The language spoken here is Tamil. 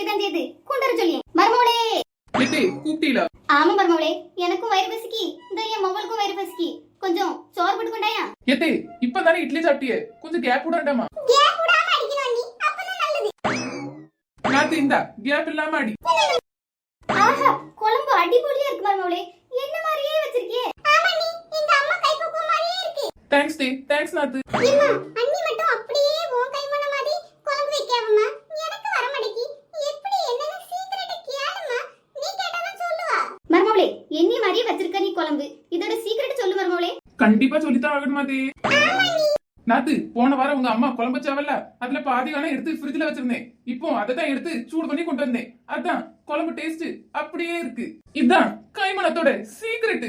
பசிக்கதான் செய்யுது. கொண்டு வர சொல்லியே. மருமகளே. எத்தே கூப்பிட்டீல? ஆமா மருமகளே, எனக்கும் வயிறு பசிக்கி. இந்த என் மவளுக்கும் வயிறு பசிக்கி. கொஞ்சம் சோறு போட்டு கொண்டாயா? எத்தே இப்பதானே இட்லி சாப்பிட்டியே, கொஞ்சம் கேப் விடண்டாமா? கேப் விடாம அடிக்கணும் நீ, அப்பதான் நல்லது. நாத்து இந்த கேப் இல்லாம அடி. ஆஹா, குழம்பு அடிபொலியா இருக்கு மருமகளே. என்ன மாதிரியே வச்சிருக்கியே. ஆமா நீ, எங்க அம்மா கைப்பக்குவம் மாதிரியே இருக்கு. தேங்க்ஸ் டே, தேங்க்ஸ் நாத்து. அம்மா, அண்ணி மட்டும் அப்படியே உன் கைமண மாதிரி குழம்பு வைக்காமமா? எனக்கு வர மாட்டேங்கி. எப்படி என்னன்னு சீக்கிரட்டா கேளுமா. நீ கேட்டாதான் சொல்லுவா. மருமகளே, என்னி மாதிரியே வச்சிருக்க நீ குழம்பு. இதோட சீக்கிரட் சொல்லு மருமகளே. கண்டிப்பா சொல்லித்தான் ஆகணுமா தே? நாத்து, போன வாரம் உங்க அம்மா குழம்பு வச்சாவல்ல, அதுல பாதி வேணா எடுத்து ஃப்ரிட்ஜ்ல வச்சிருந்தேன். இப்போ அததான் எடுத்து சூடு பண்ணி கொண்டு வந்தேன். அதான் குழம்பு டேஸ்ட் அப்படியே இருக்கு. இதான் கைமணத்தோட சீக்கிரட்.